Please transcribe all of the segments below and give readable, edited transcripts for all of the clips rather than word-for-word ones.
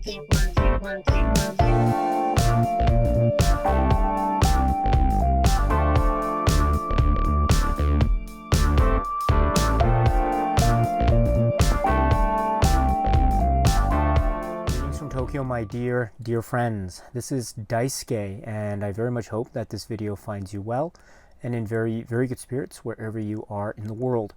Greetings from Tokyo, my dear friends. This is Daisuke, and I very much hope that this video finds you well and in very good spirits wherever you are in the world.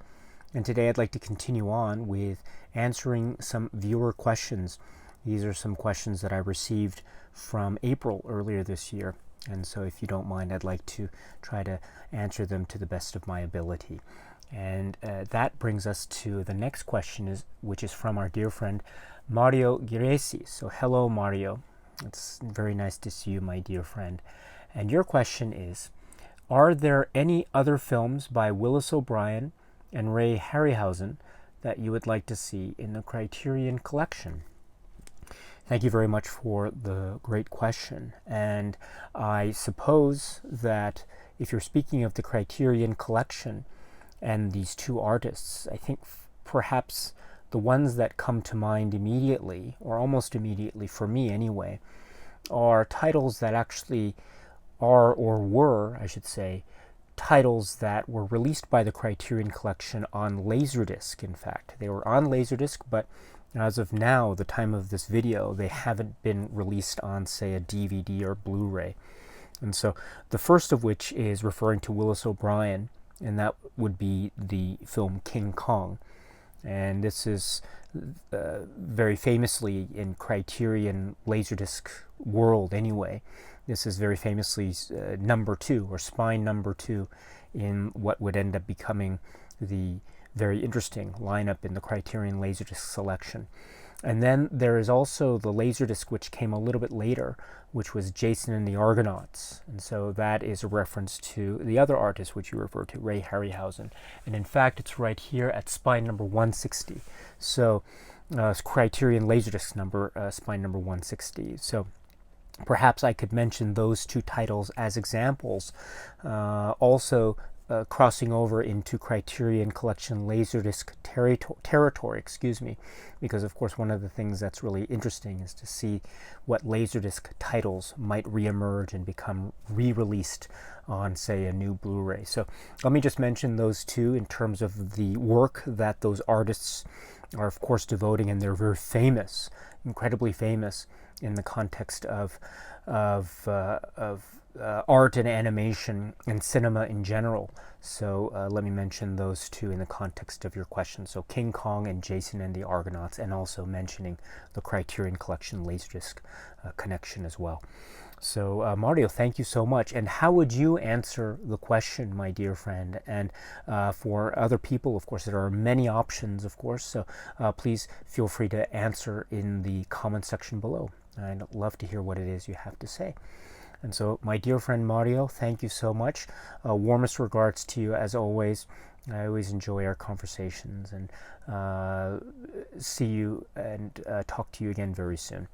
And today I'd like to continue on with answering some viewer questions. These are some questions that I received from April earlier this year, and so if you don't mind, I'd like to try to answer them to the best of my ability. And that brings us to the next question, which is from our dear friend Mario Giresi. So hello, Mario. It's very nice to see you, my dear friend. And your question is, are there any other films by Willis O'Brien and Ray Harryhausen that you would like to see in the Criterion Collection? Thank you very much for the great question. And I suppose that if you're speaking of the Criterion Collection and these two artists, I think perhaps the ones that come to mind immediately, or almost immediately for me anyway, are titles that actually are, or were, I should say, titles that were released by the Criterion Collection on Laserdisc, in fact. They were on Laserdisc, but as of now, the time of this video, they haven't been released on, say, a DVD or Blu-ray. And so the first of which is referring to Willis O'Brien, and that would be the film King Kong. And this is very famously in Criterion Laserdisc world anyway. This is very famously number 2, or spine number 2, in what would end up becoming the very interesting lineup in the Criterion Laserdisc selection. And then there is also the Laserdisc which came a little bit later, which was Jason and the Argonauts. And so that is a reference to the other artist which you refer to, Ray Harryhausen. And in fact, it's right here at spine number 160. So Criterion Laserdisc number, spine number 160. So perhaps I could mention those two titles as examples. Also, crossing over into Criterion Collection Laserdisc territory, because of course one of the things that's really interesting is to see what Laserdisc titles might reemerge and become re-released on, say, a new Blu-ray. So let me just mention those two in terms of the work that those artists are, of course, devoting, and they're very famous, incredibly famous in the context of art and animation and cinema in general. So let me mention those two in the context of your question. So King Kong and Jason and the Argonauts, and also mentioning the Criterion Collection Laserdisc connection as well. So Mario, thank you so much. And how would you answer the question, my dear friend? And for other people, of course, there are many options, of course, so please feel free to answer in the comment section below. I'd love to hear what it is you have to say. And so, my dear friend Mario, thank you so much. Warmest regards to you, as always. I always enjoy our conversations, and see you and talk to you again very soon.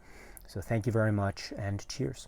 So thank you very much, and cheers.